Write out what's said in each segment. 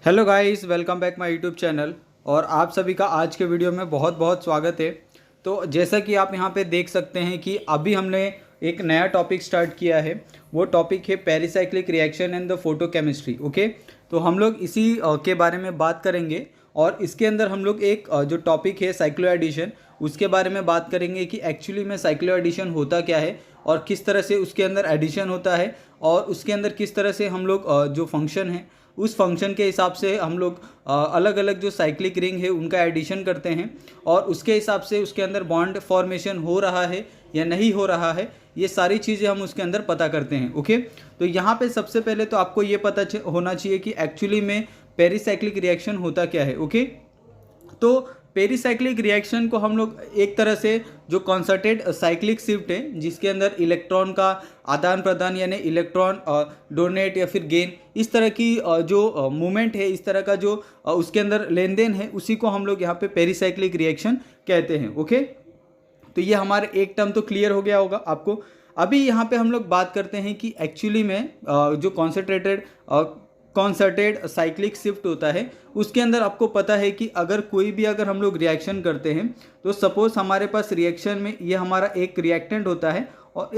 Hello guys, welcome back my YouTube channel. और आप सभी का आज के वीडियो में बहुत बहुत स्वागत है। तो जैसा कि आप यहां पे देख सकते हैं कि अभी हमने एक नया टॉपिक स्टार्ट किया है। वो टॉपिक है pericyclic reaction and the photochemistry. Okay, तो हम लोग इसी के बारे में बात करेंगे। और इसके अंदर हम लोग एक जो टॉपिक है साइक्लो एडिशन, उसके बारे में बात करेंगे कि एक्चुअली में साइक्लो एडिशन होता क्या है और किस तरह से उसके अंदर एडिशन होता है और उसके अंदर किस तरह से हम लोग जो फंक्शन है उस फंक्शन के हिसाब से हम लोग अलग अलग जो साइक्लिक रिंग है उनका एडिशन करते हैं और उसके हिसाब से उसके अंदर बॉन्ड फॉर्मेशन हो रहा है या नहीं हो रहा है, ये सारी चीज़ें हम उसके अंदर पता करते हैं। ओके, तो यहाँ पे सबसे पहले तो आपको ये पता होना चाहिए कि एक्चुअली में पेरिसाइक्लिक रिएक्शन होता क्या है। ओके, तो पेरिसाइक्लिक रिएक्शन को हम लोग एक तरह से जो कॉन्सर्टेड साइक्लिक शिफ्ट है जिसके अंदर इलेक्ट्रॉन का आदान प्रदान यानी इलेक्ट्रॉन डोनेट या फिर गेन, इस तरह की जो मूवमेंट है, इस तरह का जो उसके अंदर लेन देन है, उसी को हम लोग यहाँ पे पेरिसाइक्लिक रिएक्शन कहते हैं। ओके, तो ये हमारे एक टर्म तो क्लियर हो गया होगा आपको। अभी यहाँ पे हम लोग बात करते हैं कि एक्चुअली में जो कॉन्सर्टेड साइक्लिक शिफ्ट होता है उसके अंदर आपको पता है कि अगर हम लोग रिएक्शन करते हैं तो सपोज हमारे पास रिएक्शन में ये हमारा एक रिएक्टेंट होता है और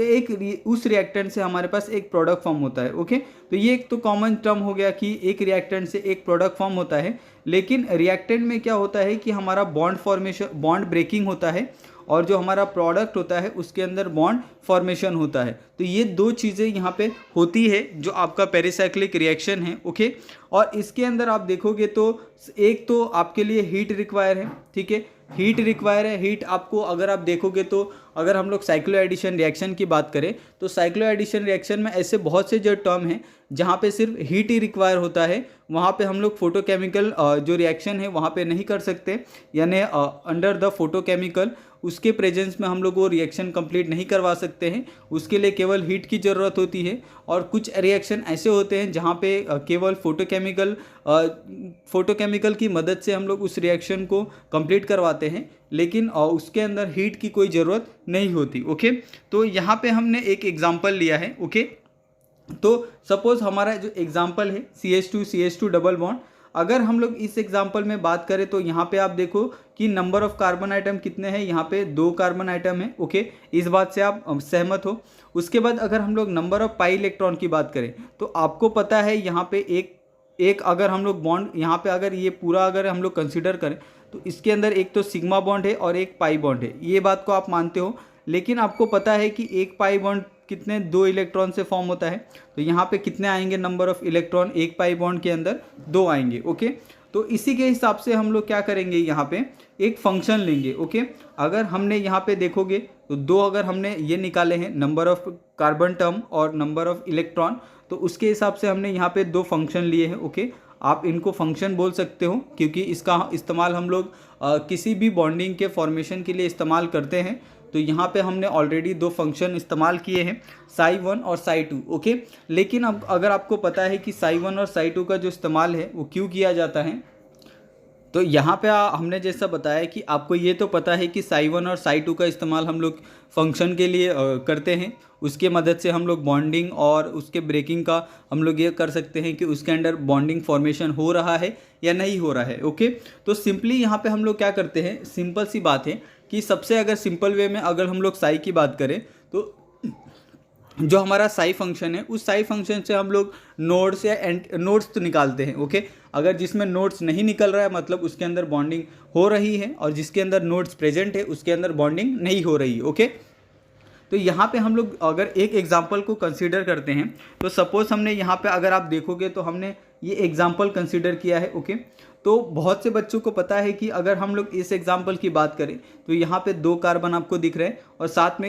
उस रिएक्टेंट से हमारे पास एक प्रोडक्ट फॉर्म होता है। ओके, तो ये एक तो कॉमन टर्म हो गया कि एक रिएक्टेंट से एक प्रोडक्ट फॉर्म होता है। लेकिन रिएक्टेंट में क्या होता है कि हमारा बॉन्ड ब्रेकिंग होता है और जो हमारा प्रोडक्ट होता है उसके अंदर बॉन्ड फॉर्मेशन होता है। तो ये दो चीज़ें यहाँ पे होती है जो आपका पेरिसाइक्लिक रिएक्शन है। ओके, और इसके अंदर आप देखोगे तो एक तो आपके लिए हीट रिक्वायर है। ठीक है, हीट रिक्वायर है। हीट आपको अगर आप देखोगे तो अगर हम लोग साइक्लो एडिशन रिएक्शन की बात करें तो साइक्लो एडिशन रिएक्शन में ऐसे बहुत से जो टर्म हैं जहाँ पे सिर्फ हीट ही रिक्वायर होता है, वहाँ पे हम लोग फोटोकेमिकल जो रिएक्शन है वहाँ पे नहीं कर सकते, यानी अंडर द फोटोकेमिकल उसके प्रेजेंस में हम लोग वो रिएक्शन कंप्लीट नहीं करवा सकते हैं। उसके लिए केवल हीट की ज़रूरत होती है। और कुछ रिएक्शन ऐसे होते हैं जहाँ पे केवल फोटोकेमिकल की मदद से हम लोग उस रिएक्शन को कंप्लीट करवाते हैं, लेकिन उसके अंदर हीट की कोई ज़रूरत नहीं होती। ओके, तो यहाँ पे हमने एक एग्जांपल लिया है। ओके, तो सपोज हमारा जो एग्जांपल है CH2 डबल बॉन्ड, अगर हम लोग इस एग्जांपल में बात करें तो यहाँ पे आप देखो कि नंबर ऑफ कार्बन आइटम कितने हैं, यहाँ पे 2 कार्बन आइटम है। ओके, इस बात से आप सहमत हो। उसके बाद अगर हम लोग नंबर ऑफ पाई इलेक्ट्रॉन की बात करें तो आपको पता है यहाँ पे एक अगर हम लोग बॉन्ड यहाँ पे अगर ये पूरा अगर हम लोग कंसिडर करें तो इसके अंदर एक तो सिग्मा बॉन्ड है और एक पाई बॉन्ड है, ये बात को आप मानते हो। लेकिन आपको पता है कि एक पाई बॉन्ड कितने 2 इलेक्ट्रॉन से फॉर्म होता है, तो यहाँ पे कितने आएंगे नंबर ऑफ इलेक्ट्रॉन एक पाई बॉन्ड के अंदर 2 आएंगे। ओके, तो इसी के हिसाब से हम लोग क्या करेंगे, यहाँ पे एक फंक्शन लेंगे। ओके, अगर हमने यहाँ पे देखोगे तो 2 अगर हमने ये निकाले हैं नंबर ऑफ कार्बन टर्म और नंबर ऑफ इलेक्ट्रॉन, तो उसके हिसाब से हमने यहाँ पे 2 फंक्शन लिए हैं। ओके, आप इनको फंक्शन बोल सकते हो क्योंकि इसका इस्तेमाल हम लोग किसी भी बॉन्डिंग के फॉर्मेशन के लिए इस्तेमाल करते हैं। तो यहाँ पे हमने ऑलरेडी 2 फंक्शन इस्तेमाल किए हैं, psi1 और psi2। ओके, लेकिन अब अगर आपको पता है कि psi1 और psi2 का जो इस्तेमाल है वो क्यों किया जाता है, तो यहाँ पे हमने जैसा बताया कि आपको ये तो पता है कि psi1 और psi2 का इस्तेमाल हम लोग फंक्शन के लिए करते हैं। उसके मदद से हम लोग बॉन्डिंग और उसके ब्रेकिंग का हम लोग ये कर सकते हैं कि उसके अंदर बॉन्डिंग फॉर्मेशन हो रहा है या नहीं हो रहा है। ओके, तो सिंपली यहाँ पे हम लोग क्या करते हैं, सिंपल सी बात है कि सबसे अगर सिंपल वे में अगर हम लोग साई की बात करें तो जो हमारा साई फंक्शन है उस साई फंक्शन से हम लोग नोड्स या नोड्स तो निकालते हैं। ओके, अगर जिसमें नोड्स नहीं निकल रहा है मतलब उसके अंदर बॉन्डिंग हो रही है और जिसके अंदर नोड्स प्रेजेंट है उसके अंदर बॉन्डिंग नहीं हो रही है। ओके, तो यहाँ पे हम लोग अगर एक एग्जांपल को कंसीडर करते हैं तो सपोज हमने यहाँ पे अगर आप देखोगे तो हमने ये एग्जांपल कंसीडर किया है। ओके, तो बहुत से बच्चों को पता है कि अगर हम लोग इस एग्जांपल की बात करें तो यहाँ पे 2 कार्बन आपको दिख रहे हैं और साथ में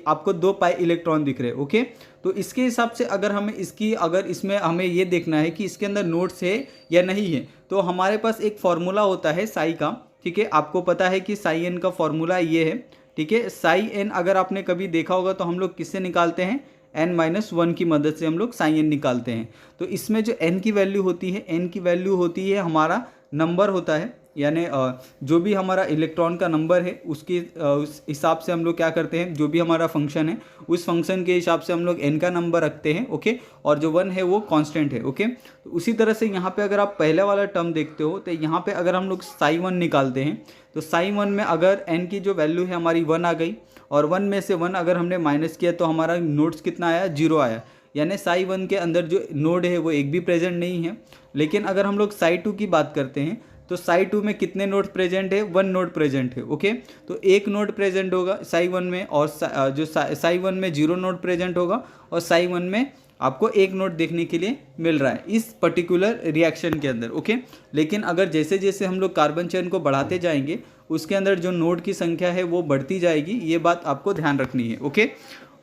आपको 2 पाई इलेक्ट्रॉन दिख रहे हैं। ओके, तो इसके हिसाब से अगर इसमें हमें ये देखना है कि इसके अंदर नोड्स है या नहीं है, तो हमारे पास एक फॉर्मूला होता है साई का। ठीक है, आपको पता है कि साई एन का फॉर्मूला ये है। ठीक है, साई एन अगर आपने कभी देखा होगा तो हम लोग किससे निकालते हैं, n-1 की मदद से हम लोग साई एन निकालते हैं। तो इसमें जो n की वैल्यू होती है, n की वैल्यू होती है हमारा नंबर होता है। यानी जो भी हमारा इलेक्ट्रॉन का नंबर है उसके उस हिसाब से हम लोग क्या करते हैं, जो भी हमारा फंक्शन है उस फंक्शन के हिसाब से हम लोग n का नंबर रखते हैं, ओके। और जो 1 है वो कांस्टेंट है, ओके। तो उसी तरह से यहाँ पे अगर आप पहले वाला टर्म देखते हो तो यहाँ पे अगर हम लोग psi 1 निकालते हैं तो psi 1 में अगर n की जो वैल्यू है हमारी 1 आ गई और 1 में से 1 अगर हमने माइनस किया तो हमारा नोड्स कितना आया, 0 आया। यानी psi 1 के अंदर जो नोड है वो एक भी प्रेजेंट नहीं है। लेकिन अगर हम लोग psi 2 की बात करते हैं तो psi 2 में कितने नोड प्रेजेंट है, 1 नोड प्रेजेंट है, ओके। तो एक नोड प्रेजेंट होगा psi 1 में और जो psi 1 में 0 नोड प्रेजेंट होगा और psi 1 में आपको एक नोड देखने के लिए मिल रहा है इस पर्टिकुलर रिएक्शन के अंदर, ओके। लेकिन अगर जैसे जैसे हम लोग कार्बन चेन को बढ़ाते जाएंगे उसके अंदर जो नोड की संख्या है वो बढ़ती जाएगी, ये बात आपको ध्यान रखनी है, ओके।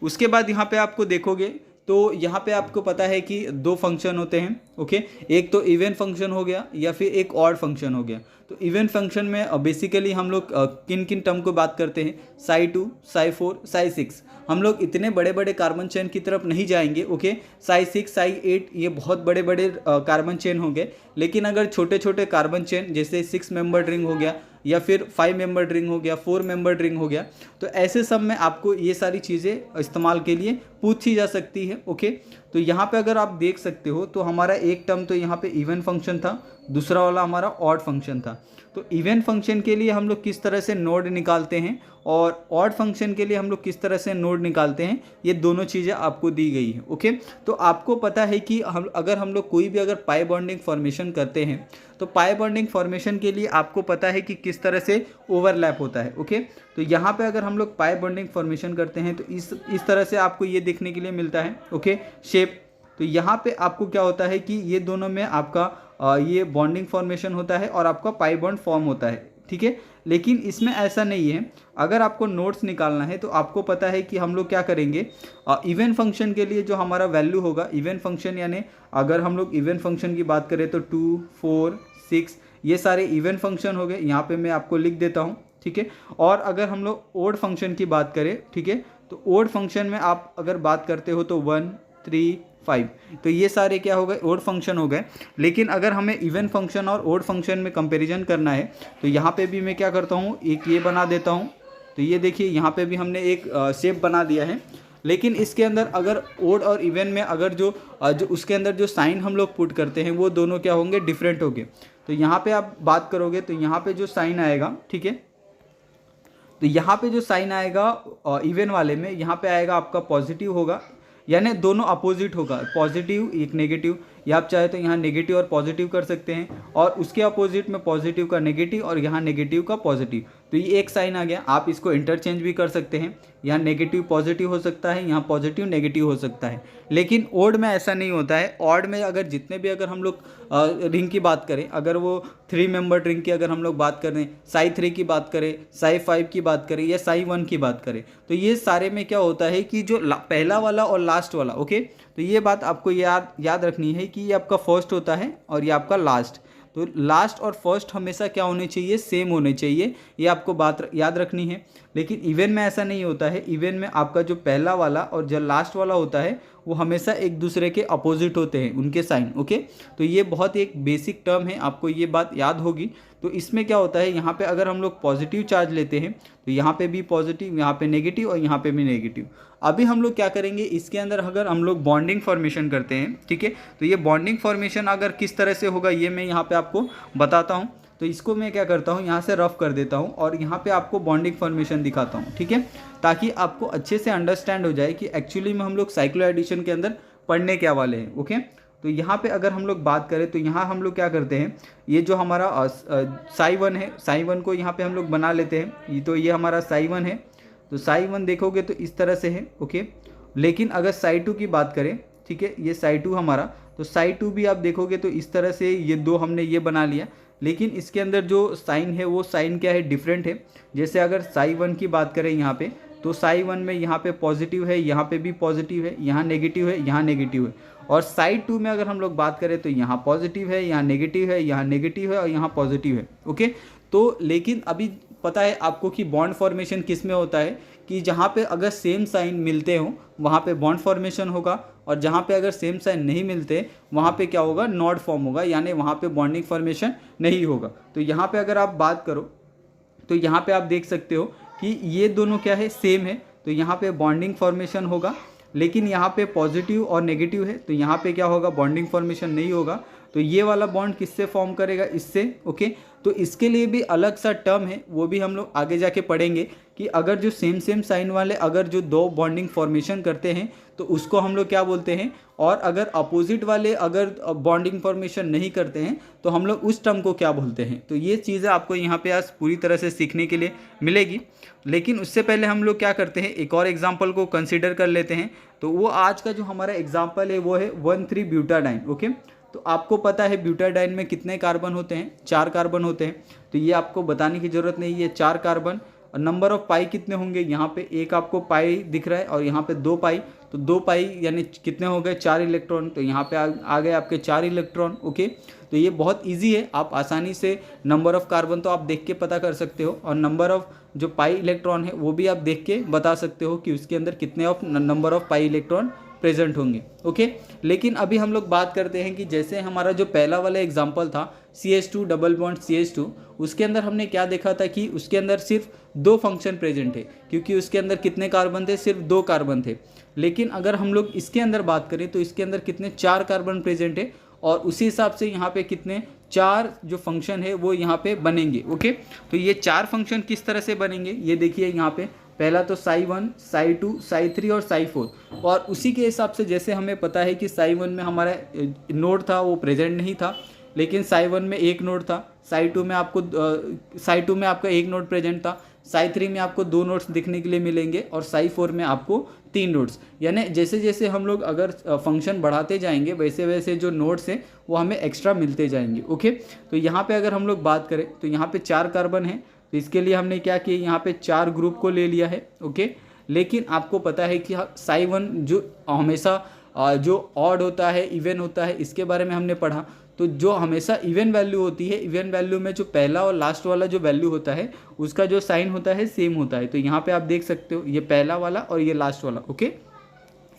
उसके बाद यहाँ पे आपको देखोगे तो यहाँ पे आपको पता है कि दो फंक्शन होते हैं, ओके। एक तो इवन फंक्शन हो गया या फिर एक ऑड फंक्शन हो गया। तो इवन फंक्शन में बेसिकली हम लोग किन किन टर्म को बात करते हैं, psi 2, psi 4, psi 6। हम लोग इतने बड़े बड़े कार्बन चेन की तरफ नहीं जाएंगे, ओके। psi 6, psi 8 ये बहुत बड़े बड़े कार्बन चेन होंगे। लेकिन अगर छोटे छोटे कार्बन चेन जैसे 6 मेंबर रिंग हो गया या फिर 5 मेंबर रिंग हो गया, 4 मेंबर रिंग हो गया, तो ऐसे सब में आपको ये सारी चीज़ें इस्तेमाल के लिए पूछी जा सकती है, ओके। तो यहाँ पे अगर आप देख सकते हो तो हमारा एक टर्म तो यहाँ पे इवन फंक्शन था, दूसरा वाला हमारा ऑड फंक्शन था। तो इवन फंक्शन के लिए हम लोग किस तरह से नोड निकालते हैं और ऑड फंक्शन के लिए हम लोग किस तरह से नोड निकालते हैं, ये दोनों चीज़ें आपको दी गई है, ओके। तो आपको पता है कि हम लोग कोई भी अगर पाई बॉन्डिंग फॉर्मेशन करते हैं तो पाई बॉन्डिंग फॉर्मेशन के लिए आपको पता है कि किस तरह से ओवरलैप होता है, ओके। तो यहाँ पे अगर हम लोग पाई बॉन्डिंग फॉर्मेशन करते हैं तो इस तरह से आपको ये देखने के लिए मिलता है, ओके, शेप। तो यहाँ पे आपको क्या होता है कि ये दोनों में आपका ये बॉन्डिंग फॉर्मेशन होता है और आपका पाई बॉन्ड फॉर्म होता है, ठीक है। लेकिन इसमें ऐसा नहीं है। अगर आपको नोट्स निकालना है तो आपको पता है कि हम लोग क्या करेंगे, इवन फंक्शन के लिए जो हमारा वैल्यू होगा, इवन फंक्शन यानी अगर हम लोग इवन फंक्शन की बात करें तो 2, 4, 6 ये सारे इवन फंक्शन हो गए, यहाँ पे मैं आपको लिख देता हूँ, ठीक है। और अगर हम लोग ओड फंक्शन की बात करें, ठीक है, तो ओड फंक्शन में आप अगर बात करते हो तो 1, 3, 5, तो ये सारे क्या हो गए, ओड फंक्शन हो गए। लेकिन अगर हमें इवन फंक्शन और ओड फंक्शन में कंपैरिजन करना है तो यहाँ पे भी मैं क्या करता हूँ, एक ये बना देता हूँ। तो ये देखिए यहाँ पे भी हमने एक शेप बना दिया है। लेकिन इसके अंदर अगर ओड और इवन में अगर जो उसके अंदर जो साइन हम लोग पुट करते हैं वो दोनों क्या होंगे, डिफरेंट होंगे। तो यहाँ पे आप बात करोगे तो यहाँ पे जो साइन आएगा, ठीक है, तो यहाँ पे जो साइन आएगा इवन वाले में, यहाँ पे आएगा आपका पॉजिटिव होगा, यानी दोनों अपोजिट होगा, पॉजिटिव एक नेगेटिव, या आप चाहे तो यहाँ नेगेटिव और पॉजिटिव कर सकते हैं, और उसके अपोजिट में पॉजिटिव का नेगेटिव और यहाँ नेगेटिव का पॉजिटिव। तो ये एक साइन आ गया। आप इसको इंटरचेंज भी कर सकते हैं, यहाँ नेगेटिव पॉजिटिव हो सकता है, यहाँ पॉजिटिव नेगेटिव हो सकता है। लेकिन ओड में ऐसा नहीं होता है। ऑड में अगर जितने भी अगर हम लोग रिंग की बात करें, अगर वो 3 मेंबर रिंग की अगर हम लोग बात करें, psi 3 की बात करें, psi 5 की बात करें या psi 1 की बात करें, तो ये सारे में क्या होता है कि जो पहला वाला और लास्ट वाला, ओके, तो ये बात आपको याद रखनी है कि ये आपका फर्स्ट होता है और ये आपका लास्ट। तो लास्ट और फर्स्ट हमेशा क्या होने चाहिए, सेम होने चाहिए, ये आपको बात याद रखनी है। लेकिन इवन में ऐसा नहीं होता है। इवन में आपका जो पहला वाला और जो लास्ट वाला होता है वो हमेशा एक दूसरे के अपोजिट होते हैं, उनके साइन, ओके। तो ये बहुत एक बेसिक टर्म है, आपको ये बात याद होगी। तो इसमें क्या होता है, यहाँ पे अगर हम लोग पॉजिटिव चार्ज लेते हैं तो यहाँ पे भी पॉजिटिव, यहाँ पे नेगेटिव और यहाँ पे भी नेगेटिव। अभी हम लोग क्या करेंगे, इसके अंदर अगर हम लोग बॉन्डिंग फॉर्मेशन करते हैं, ठीक है, तो ये बॉन्डिंग फॉर्मेशन अगर किस तरह से होगा ये मैं यहाँ पे आपको बताता हूँ। तो इसको मैं क्या करता हूँ, यहाँ से रफ कर देता हूँ और यहाँ पे आपको बॉन्डिंग फॉर्मेशन दिखाता हूँ, ठीक है, ताकि आपको अच्छे से अंडरस्टैंड हो जाए कि एक्चुअली में हम लोग साइक्लो एडिशन के अंदर पढ़ने क्या वाले हैं, ओके। तो यहाँ पे अगर हम लोग बात करें तो यहाँ हम लोग क्या करते हैं, ये जो हमारा psi 1 है, psi 1 को यहाँ पे हम लोग बना लेते हैं। तो ये हमारा psi 1 है, तो psi 1 देखोगे तो इस तरह से है, ओके। लेकिन अगर psi 2 की बात करें, ठीक है, ये psi 2 हमारा, तो psi 2 भी आप देखोगे तो इस तरह से ये दो हमने ये बना लिया। लेकिन इसके अंदर जो साइन है वो साइन क्या है, डिफरेंट है। जैसे अगर psi 1 की बात करें यहाँ पे, तो psi 1 में यहाँ पे पॉजिटिव है, यहाँ पे भी पॉजिटिव है, यहाँ नेगेटिव है, यहाँ नेगेटिव है। और psi 2 में अगर हम लोग बात करें तो यहाँ पॉजिटिव है, यहाँ नेगेटिव है, यहाँ नेगेटिव है और यहाँ पॉजिटिव है, ओके। तो लेकिन अभी पता है आपको कि बॉन्ड फॉर्मेशन किस में होता है, कि जहाँ पे अगर सेम साइन मिलते हो वहाँ पे बॉन्ड फॉर्मेशन होगा, और जहाँ पे अगर सेम साइन नहीं मिलते वहाँ पे क्या होगा, नॉड फॉर्म होगा, यानी वहाँ पे बॉन्डिंग फॉर्मेशन नहीं होगा। तो यहाँ पे अगर आप बात करो तो यहाँ पे आप देख सकते हो कि ये दोनों क्या है, सेम है, तो यहाँ पे बॉन्डिंग फॉर्मेशन होगा। लेकिन यहाँ पे पॉजिटिव और नेगेटिव है, तो यहाँ पे क्या होगा, बॉन्डिंग फॉर्मेशन नहीं होगा। तो ये वाला बॉन्ड किससे फॉर्म करेगा, इससे। ओके, तो इसके लिए भी अलग सा टर्म है, वो भी हम लोग आगे जाके पढ़ेंगे कि अगर जो सेम सेम साइन वाले अगर जो दो बॉन्डिंग फॉर्मेशन करते हैं तो उसको हम लोग क्या बोलते हैं, और अगर अपोजिट वाले अगर बॉन्डिंग फॉर्मेशन नहीं करते हैं तो हम लोग उस टर्म को क्या बोलते हैं। तो ये चीज़ें आपको यहाँ पे आज पूरी तरह से सीखने के लिए मिलेगी। लेकिन उससे पहले हम लोग क्या करते हैं, एक और एग्जाम्पल को कंसिडर कर लेते हैं। तो वो आज का जो हमारा एग्जाम्पल है वो है 1,3-ब्यूटाडाइन। ओके, तो आपको पता है ब्यूटाडाइन में कितने कार्बन होते हैं, 4 कार्बन होते हैं। तो ये आपको बताने की ज़रूरत नहीं है, 4 कार्बन। और नंबर ऑफ पाई कितने होंगे, यहाँ पे एक आपको पाई दिख रहा है और यहाँ पे 2 पाई, तो 2 पाई यानी कितने हो गए, 4 इलेक्ट्रॉन। तो यहाँ पे आ गए आपके 4 इलेक्ट्रॉन। ओके, तो ये बहुत इजी है, आप आसानी से नंबर ऑफ कार्बन तो आप देख के पता कर सकते हो, और नंबर ऑफ जो पाई इलेक्ट्रॉन है वो भी आप देख के बता सकते हो कि उसके अंदर कितने number of pi electron present होंगे। ओके, लेकिन अभी हम लोग बात करते हैं कि जैसे हमारा जो पहला वाला एग्जांपल था CH2 डबल बॉन्ड CH2, उसके अंदर हमने क्या देखा था कि उसके अंदर सिर्फ 2 फंक्शन प्रेजेंट है, क्योंकि उसके अंदर कितने कार्बन थे, सिर्फ 2 कार्बन थे। लेकिन अगर हम लोग इसके अंदर बात करें तो इसके अंदर कितने 4 कार्बन प्रेजेंट है, और उसी हिसाब से यहाँ पे कितने 4 जो फंक्शन है वो यहाँ पे बनेंगे। ओके, तो ये 4 फंक्शन किस तरह से बनेंगे, ये देखिए यहाँ पे पहला तो psi1, psi2, psi3 और psi4। और उसी के हिसाब से जैसे हमें पता है कि psi1 में हमारा नोड था वो प्रेजेंट नहीं था, लेकिन psi1 में एक नोड था, psi2 में आपका एक नोड प्रेजेंट था, psi3 में आपको 2 नोड्स दिखने के लिए मिलेंगे, और psi4 में आपको 3 नोड्स। यानी जैसे जैसे हम लोग अगर फंक्शन बढ़ाते जाएंगे वैसे वैसे जो नोड्स हैं वो हमें एक्स्ट्रा मिलते जाएंगे। ओके, तो यहाँ पे अगर हम लोग बात करें तो यहाँ पे 4 कार्बन है, तो इसके लिए हमने क्या किया, यहाँ पे 4 ग्रुप को ले लिया है। ओके, लेकिन आपको पता है कि psi1 जो हमेशा जो ऑड होता है, इवन होता है, इसके बारे में हमने पढ़ा। तो जो हमेशा इवन वैल्यू होती है, इवन वैल्यू में जो पहला और लास्ट वाला जो वैल्यू होता है उसका जो साइन होता है सेम होता है। तो यहाँ पे आप देख सकते हो ये पहला वाला और ये लास्ट वाला। ओके,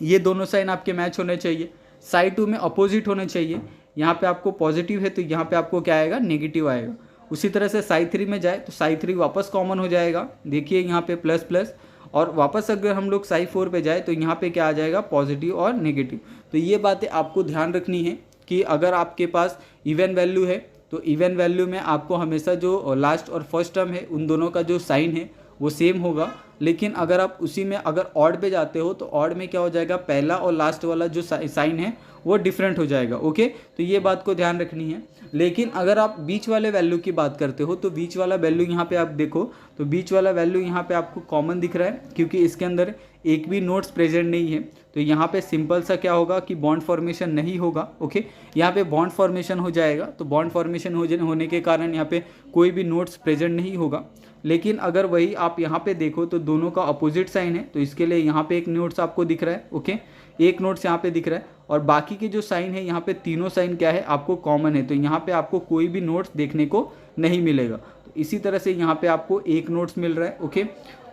ये दोनों साइन आपके मैच होने चाहिए, psi2 में अपोजिट होने चाहिए। यहाँ पे आपको पॉजिटिव है तो यहाँ पे आपको क्या आएगा, नेगेटिव आएगा। उसी तरह से psi3 में जाए तो psi3 वापस कॉमन हो जाएगा, देखिए यहाँ पे प्लस प्लस, और वापस अगर हम लोग psi4 पे जाए तो यहाँ पे क्या आ जाएगा, पॉजिटिव और नेगेटिव। तो ये बातें आपको ध्यान रखनी है कि अगर आपके पास इवन वैल्यू है तो इवन वैल्यू में आपको हमेशा जो लास्ट और फर्स्ट टर्म है उन दोनों का जो साइन है वो सेम होगा। लेकिन अगर आप उसी में अगर ऑड पे जाते हो तो ऑड में क्या हो जाएगा, पहला और लास्ट वाला जो साइन है वो डिफरेंट हो जाएगा। ओके, तो ये बात को ध्यान रखनी है। लेकिन अगर आप बीच वाले वैल्यू की बात करते हो तो बीच वाला वैल्यू यहाँ पे आप देखो तो बीच वाला वैल्यू यहाँ पे आपको कॉमन दिख रहा है, क्योंकि इसके अंदर एक भी नोड्स प्रेजेंट नहीं है। तो यहाँ पे सिंपल सा क्या होगा कि बॉन्ड फॉर्मेशन नहीं होगा। ओके, यहाँ पे बॉन्ड फॉर्मेशन हो जाएगा, तो बॉन्ड फॉर्मेशन होने के कारण यहाँ पे कोई भी नोड्स प्रेजेंट नहीं होगा। लेकिन अगर वही आप यहाँ पे देखो तो दोनों का अपोजिट साइन है, तो इसके लिए यहाँ पे एक नोड्स आपको दिख रहा है। ओके, एक नोड्स यहाँ पे दिख रहा है, और बाकी के जो साइन है यहाँ पे तीनों साइन क्या है, आपको कॉमन है, तो यहाँ पे आपको कोई भी नोड्स देखने को नहीं मिलेगा। तो इसी तरह से यहाँ पे आपको एक नोड्स मिल रहा है। ओके,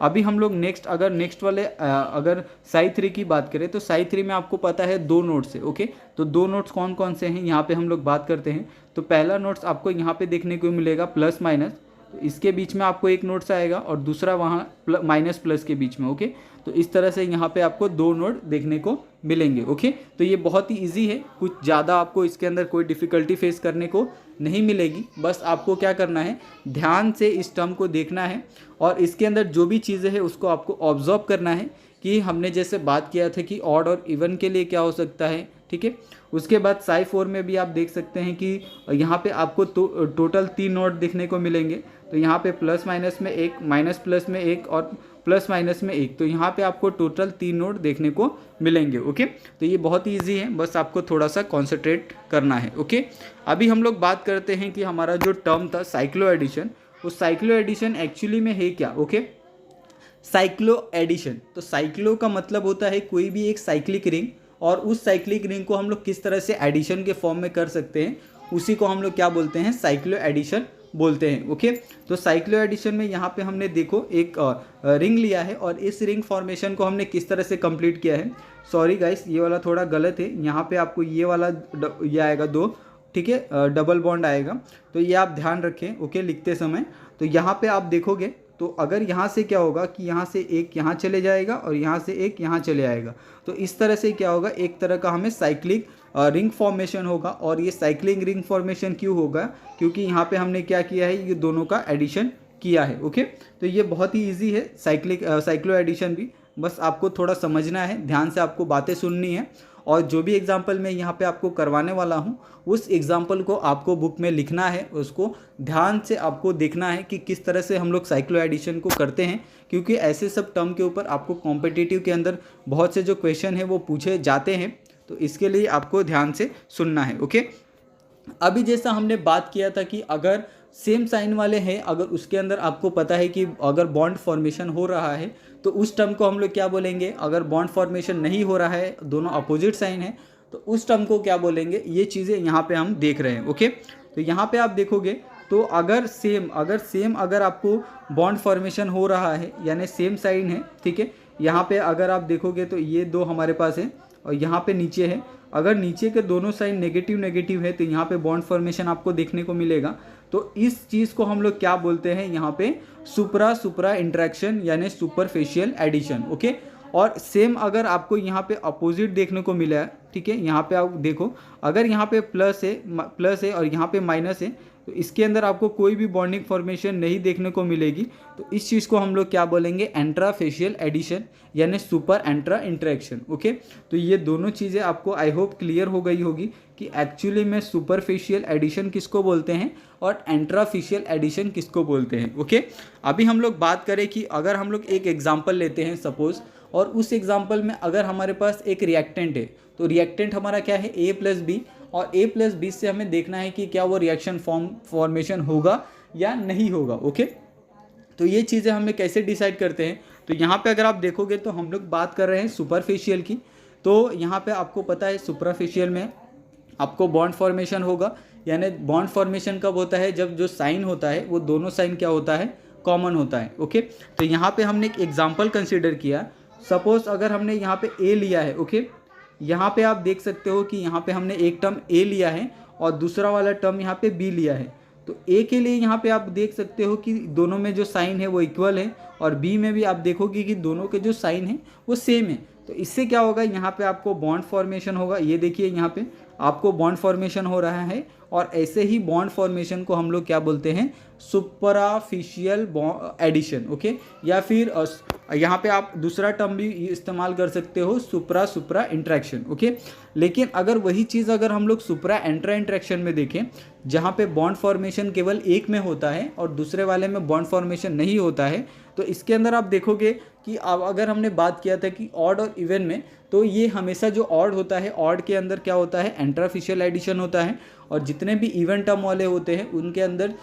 अभी हम लोग नेक्स्ट वाले अगर psi3 की बात करें तो psi3 में आपको पता है 2 नोड्स है। ओके, तो 2 नोड्स कौन कौन से हैं यहाँ पे हम लोग बात करते हैं। तो पहला नोड्स आपको यहाँ पे देखने को मिलेगा प्लस माइनस, तो इसके बीच में आपको एक नोड्स आएगा, और दूसरा वहाँ माइनस प्लस के बीच में। ओके, तो इस तरह से यहाँ पे आपको 2 नोड देखने को मिलेंगे। ओके, तो ये बहुत ही इजी है, कुछ ज़्यादा आपको इसके अंदर कोई डिफ़िकल्टी फेस करने को नहीं मिलेगी। बस आपको क्या करना है, ध्यान से इस टर्म को देखना है, और इसके अंदर जो भी चीज़ें हैं उसको आपको ऑब्जर्व करना है कि हमने जैसे बात किया था कि ऑड और इवन के लिए क्या हो सकता है। ठीक है, उसके बाद psi4 में भी आप देख सकते हैं कि यहाँ पे आपको टोटल 3 नोड देखने को मिलेंगे। तो यहाँ पे प्लस माइनस में एक, माइनस प्लस में एक, और प्लस माइनस में एक, तो यहाँ पे आपको टोटल 3 नोड देखने को मिलेंगे। ओके, तो ये बहुत ही ईजी है, बस आपको थोड़ा सा कॉन्सेंट्रेट करना है। ओके, अभी हम लोग बात करते हैं कि हमारा जो टर्म था साइक्लो एडिशन, वो साइक्लो एडिशन एक्चुअली में है क्या। ओके, साइक्लो एडिशन, तो साइक्लो का मतलब होता है कोई भी एक साइक्लिक रिंग, और उस साइक्लिक रिंग को हम लोग किस तरह से एडिशन के फॉर्म में कर सकते हैं, उसी को हम लोग क्या बोलते हैं, साइक्लो एडिशन बोलते हैं। ओके, तो साइक्लो एडिशन में यहाँ पे हमने देखो एक रिंग लिया है और इस रिंग फॉर्मेशन को हमने किस तरह से कंप्लीट किया है। सॉरी गाइस, ये वाला थोड़ा गलत है, यहाँ पे आपको ये वाला ये आएगा 2, ठीक है, डबल बॉन्ड आएगा, तो ये आप ध्यान रखें। ओके, लिखते समय तो यहाँ पे आप देखोगे तो अगर यहाँ से क्या होगा कि यहाँ से एक यहाँ चले जाएगा और यहाँ से एक यहाँ चले आएगा, तो इस तरह से क्या होगा, एक तरह का हमें साइक्लिक रिंग फॉर्मेशन होगा। और ये साइक्लिंग रिंग फॉर्मेशन क्यों होगा, क्योंकि यहाँ पे हमने क्या किया है, ये दोनों का एडिशन किया है। ओके, तो ये बहुत ही ईजी है साइक्लो एडिशन भी, बस आपको थोड़ा समझना है, ध्यान से आपको बातें सुननी है। और जो भी एग्जाम्पल मैं यहाँ पे आपको करवाने वाला हूँ उस एग्जाम्पल को आपको बुक में लिखना है, उसको ध्यान से आपको देखना है कि किस तरह से हम लोग साइक्लो एडिशन को करते हैं, क्योंकि ऐसे सब टर्म के ऊपर आपको कॉम्पिटिटिव के अंदर बहुत से जो क्वेश्चन है वो पूछे जाते हैं, तो इसके लिए आपको ध्यान से सुनना है। ओके, अभी जैसा हमने बात किया था कि अगर सेम साइन वाले हैं, अगर उसके अंदर आपको पता है कि अगर बॉन्ड फॉर्मेशन हो रहा है तो उस टर्म को हम लोग क्या बोलेंगे, अगर बॉन्ड फॉर्मेशन नहीं हो रहा है, दोनों अपोजिट साइन है, तो उस टर्म को क्या बोलेंगे, ये चीज़ें यहाँ पे हम देख रहे हैं। ओके, तो यहाँ पे आप देखोगे तो अगर आपको बॉन्ड फॉर्मेशन हो रहा है यानी सेम साइन है, ठीक है, यहाँ पे अगर आप देखोगे तो ये 2 हमारे पास है और यहाँ पे नीचे है, अगर नीचे के दोनों साइन नेगेटिव नेगेटिव है तो यहाँ पे बॉन्ड फॉर्मेशन आपको देखने को मिलेगा। तो इस चीज़ को हम लोग क्या बोलते हैं यहाँ पे, सुपरा इंटरेक्शन यानी सुपरफिशियल एडिशन। ओके, और सेम अगर आपको यहाँ पे अपोजिट देखने को मिला है, ठीक है, यहाँ पे आप देखो अगर यहाँ पे प्लस है और यहाँ पे माइनस है, तो इसके अंदर आपको कोई भी बॉन्डिंग फॉर्मेशन नहीं देखने को मिलेगी, तो इस चीज़ को हम लोग क्या बोलेंगे, एंट्राफेशियल एडिशन यानी सुपर एंट्रा इंटरेक्शन। ओके, तो ये दोनों चीज़ें आपको आई होप क्लियर हो गई होगी कि एक्चुअली में सुपरफिशियल एडिशन किसको बोलते हैं और एंट्राफिशियल एडिशन किसको बोलते हैं। ओके, अभी हम लोग बात करें कि अगर हम लोग एक एग्जाम्पल लेते हैं सपोज, और उस एग्जाम्पल में अगर हमारे पास एक रिएक्टेंट है, तो रिएक्टेंट हमारा क्या है, A+B, और A+B से हमें देखना है कि क्या वो रिएक्शन फॉर्मेशन होगा या नहीं होगा। ओके, तो ये चीज़ें हमें कैसे डिसाइड करते हैं, तो यहाँ पे अगर आप देखोगे तो हम लोग बात कर रहे हैं सुपरफिशियल की, तो यहाँ पे आपको पता है सुपरफिशियल में आपको बॉन्ड फॉर्मेशन होगा, यानी बॉन्ड फॉर्मेशन कब होता है, जब जो साइन होता है वो दोनों साइन क्या होता है, कॉमन होता है। ओके, तो यहाँ पे हमने एक एग्जाम्पल कंसिडर किया, सपोज अगर हमने यहाँ पे A लिया है। ओके, यहाँ पे आप देख सकते हो कि यहाँ पे हमने एक टर्म A लिया है और दूसरा वाला टर्म यहाँ पे B लिया है, तो A के लिए यहाँ पे आप देख सकते हो कि दोनों में जो साइन है वो इक्वल है, और B में भी आप देखोगे कि दोनों के जो साइन है वो सेम है, तो इससे क्या होगा, यहाँ पे आपको बॉन्ड फॉर्मेशन होगा। ये देखिए यहाँ पे आपको बॉन्ड फॉर्मेशन हो रहा है, और ऐसे ही बॉन्ड फॉर्मेशन को हम लोग क्या बोलते हैं, सुपराफिशियल एडिशन। ओके, या फिर यहाँ पे आप दूसरा टर्म भी इस्तेमाल कर सकते हो, सुपरा इंटरेक्शन। ओके, लेकिन अगर वही चीज़ अगर हम लोग सुपरा एंट्रा इंटरेक्शन में देखें, जहाँ पे बॉन्ड फॉर्मेशन केवल एक में होता है और दूसरे वाले में बॉन्ड फॉर्मेशन नहीं होता है, तो इसके अंदर आप देखोगे कि अब अगर हमने बात किया था कि ऑड और इवन में, तो ये हमेशा जो ऑड होता है, ऑड के अंदर क्या होता है, एंट्राफिशियल एडिशन होता है, और जितने भी इवन टर्म वाले होते हैं उनके अंदर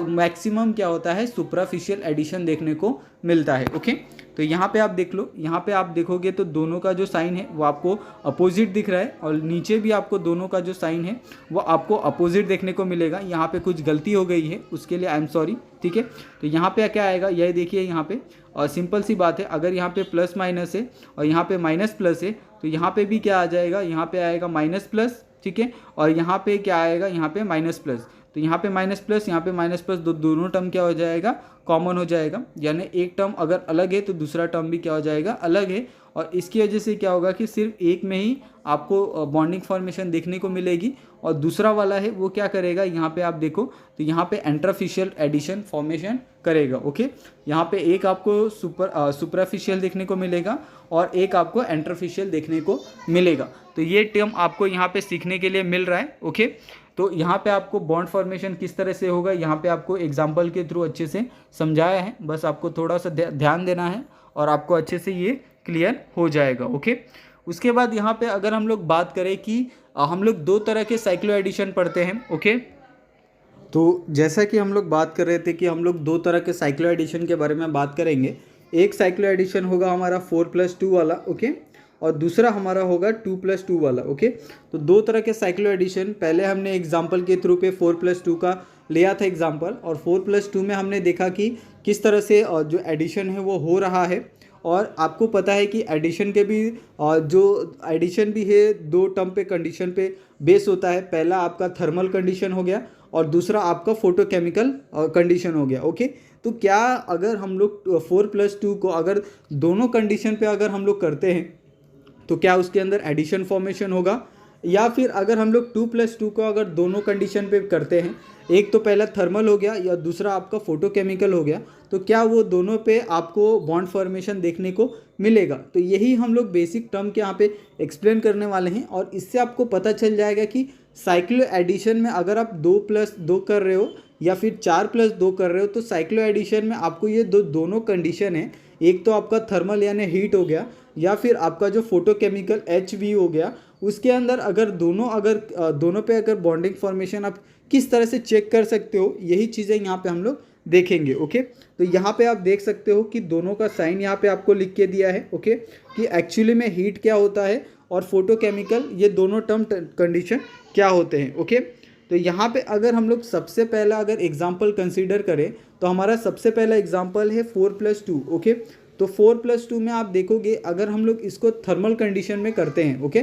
मैक्सिमम क्या होता है, सुपराफिशियल एडिशन देखने को मिलता है। ओके, तो यहाँ पे आप देख लो, यहाँ पे आप देखोगे तो दोनों का जो साइन है वो आपको अपोजिट दिख रहा है, और नीचे भी आपको दोनों का जो साइन है वो आपको अपोजिट देखने को मिलेगा। यहाँ पे कुछ गलती हो गई है, उसके लिए आई एम सॉरी, ठीक है। तो यहाँ पे क्या आएगा, यह देखिए यहाँ पे, और सिंपल सी बात है, अगर यहाँ पे प्लस माइनस है और यहाँ पे माइनस प्लस है, तो यहाँ पे भी क्या आ जाएगा, यहाँ पे आएगा माइनस प्लस, ठीक है, और यहाँ पे क्या आएगा, यहाँ पे माइनस प्लस, तो यहाँ पे माइनस प्लस, यहाँ पे माइनस प्लस, दोनों टर्म क्या हो जाएगा, कॉमन हो जाएगा, यानी एक टर्म अगर अलग है तो दूसरा टर्म भी क्या हो जाएगा, अलग है, और इसकी वजह से क्या होगा कि सिर्फ एक में ही आपको बॉन्डिंग फॉर्मेशन देखने को मिलेगी, और दूसरा वाला है वो क्या करेगा, यहाँ पे आप देखो तो यहाँ पे एंट्राफिशियल एडिशन फॉर्मेशन करेगा। ओके, यहाँ पे एक आपको सुपराफिशियल देखने को मिलेगा और एक आपको एंट्राफिशियल देखने को मिलेगा, तो ये टर्म आपको यहाँ पे सीखने के लिए मिल रहा है। ओके, तो यहाँ पे आपको बॉन्ड फॉर्मेशन किस तरह से होगा, यहाँ पे आपको एग्जाम्पल के थ्रू अच्छे से समझाया है, बस आपको थोड़ा सा ध्यान देना है और आपको अच्छे से ये क्लियर हो जाएगा। ओके, उसके बाद यहाँ पे अगर हम लोग बात करें कि हम लोग 2 तरह के साइक्लो एडिशन पढ़ते हैं। ओके, तो जैसा कि हम लोग बात कर रहे थे कि हम लोग 2 तरह के साइक्लो एडिशन के बारे में बात करेंगे। एक साइक्लो एडिशन होगा हमारा 4+2 वाला, ओके, और दूसरा हमारा होगा 2+2 वाला। ओके, तो दो तरह के साइक्लो एडिशन, पहले हमने एग्जाम्पल के थ्रू पे 4+2 का लिया था एग्जाम्पल, और 4+2 में हमने देखा कि किस तरह से जो एडिशन है वो हो रहा है। और आपको पता है कि एडिशन के भी जो एडिशन भी है दो टर्म पे कंडीशन पे बेस होता है। पहला आपका थर्मल कंडीशन हो गया और दूसरा आपका फोटोकेमिकल कंडीशन हो गया। ओके, तो क्या अगर हम लोग 4+2 को अगर दोनों कंडीशन पे अगर हम लोग करते हैं तो क्या उसके अंदर एडिशन फॉर्मेशन होगा, या फिर अगर हम लोग 2+2 को अगर दोनों कंडीशन पे करते हैं, एक तो पहला थर्मल हो गया या दूसरा आपका फोटोकेमिकल हो गया, तो क्या वो दोनों पे आपको बॉन्ड फॉर्मेशन देखने को मिलेगा। तो यही हम लोग बेसिक टर्म के यहाँ पे एक्सप्लेन करने वाले हैं, और इससे आपको पता चल जाएगा कि साइक्लो एडिशन में अगर आप 2+2 कर रहे हो या फिर 4+2 कर रहे हो, तो साइक्लो एडिशन में आपको ये दोनों कंडीशन है, एक तो आपका थर्मल यानी हीट हो गया, या फिर आपका जो फोटोकेमिकल HV हो गया, उसके अंदर अगर दोनों पे अगर बॉन्डिंग फॉर्मेशन आप किस तरह से चेक कर सकते हो, यही चीज़ें यहाँ पे हम लोग देखेंगे। ओके, तो यहाँ पे आप देख सकते हो कि दोनों का साइन यहाँ पे आपको लिख के दिया है। ओके, कि एक्चुअली में हीट क्या होता है और फोटोकेमिकल, ये दोनों टर्म कंडीशन क्या होते हैं। ओके, तो यहाँ पे अगर हम लोग सबसे पहला अगर एग्जाम्पल कंसीडर करें तो हमारा सबसे पहला एग्जाम्पल है 4+2। ओके, तो 4+2 में आप देखोगे अगर हम लोग इसको थर्मल कंडीशन में करते हैं, ओके,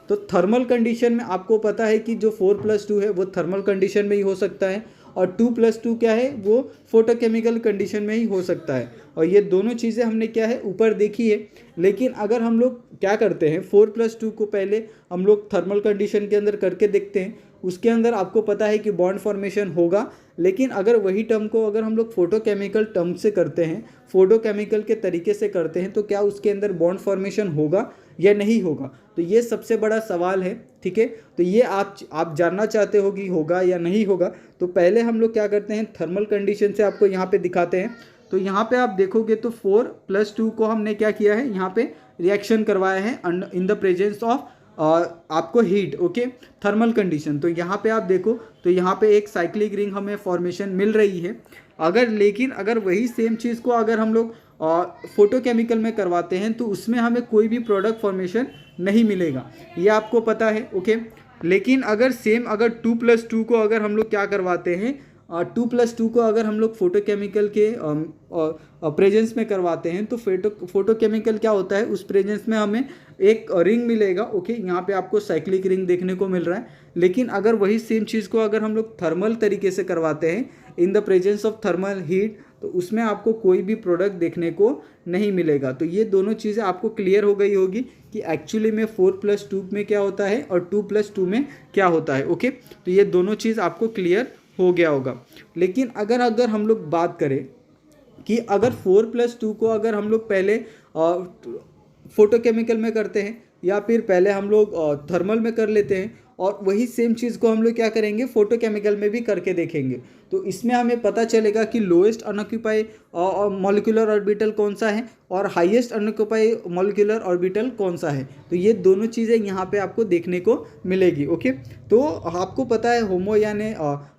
तो थर्मल कंडीशन में आपको पता है कि जो 4+2 है वो थर्मल कंडीशन में ही हो सकता है, और 2+2 क्या है वो फोटोकेमिकल कंडीशन में ही हो सकता है। और ये दोनों चीज़ें हमने क्या है ऊपर देखी है। लेकिन अगर हम लोग क्या करते हैं 4+2 को पहले हम लोग थर्मल कंडीशन के अंदर करके देखते हैं, उसके अंदर आपको पता है कि बॉन्ड फॉर्मेशन होगा। लेकिन अगर वही टर्म को अगर हम लोग फोटोकेमिकल टर्म से करते हैं, फोटोकेमिकल के तरीके से करते हैं, तो क्या उसके अंदर बॉन्ड फॉर्मेशन होगा या नहीं होगा। तो ये सबसे बड़ा सवाल है। ठीक है, तो ये आप जानना चाहते हो कि होगा या नहीं होगा। तो पहले हम लोग क्या करते हैं, थर्मल कंडीशन से आपको यहाँ पे दिखाते हैं। तो यहाँ पे आप देखोगे तो 4+2 को हमने क्या किया है, यहाँ पे रिएक्शन करवाया है इन द प्रेजेंस ऑफ आपको हीट। Okay, thermal condition. तो यहाँ पे आप देखो तो यहाँ पे एक साइक्लिक रिंग हमें फॉर्मेशन मिल रही है। लेकिन अगर वही सेम चीज़ को अगर हम लोग फोटोकेमिकल में करवाते हैं तो उसमें हमें कोई भी प्रोडक्ट फॉर्मेशन नहीं मिलेगा, ये आपको पता है। ओके, लेकिन अगर 2+2 को अगर हम लोग क्या करवाते हैं, 2+2 को अगर हम लोग फोटोकेमिकल के प्रेजेंस में करवाते हैं तो फोटोकेमिकल क्या होता है, उस प्रेजेंस में हमें एक रिंग मिलेगा। ओके, यहाँ पे आपको साइक्लिक रिंग देखने को मिल रहा है। लेकिन अगर वही सेम चीज़ को अगर हम लोग थर्मल तरीके से करवाते हैं in the presence of thermal heat, तो उसमें आपको कोई भी प्रोडक्ट देखने को नहीं मिलेगा। तो ये दोनों चीज़ें आपको क्लियर हो गई होगी कि एक्चुअली में 4+2 में क्या होता है और 2+2 में क्या होता है। ओके, तो ये दोनों चीज़ आपको क्लियर हो गया होगा। लेकिन अगर हम लोग बात करें कि अगर 4+2 को अगर हम लोग पहले फोटोकेमिकल में करते हैं या फिर पहले हम लोग थर्मल में कर लेते हैं, और वही सेम चीज़ को हम लोग क्या करेंगे फोटोकेमिकल में भी करके देखेंगे, तो इसमें हमें पता चलेगा कि लोएस्ट अनऑक्यूपाई मॉलिक्यूलर ऑर्बिटल कौन सा है और हाईएस्ट अनऑक्यूपाई मॉलिक्यूलर ऑर्बिटल कौन सा है। तो ये दोनों चीज़ें यहाँ पे आपको देखने को मिलेगी। ओके, तो आपको पता है होमो यानी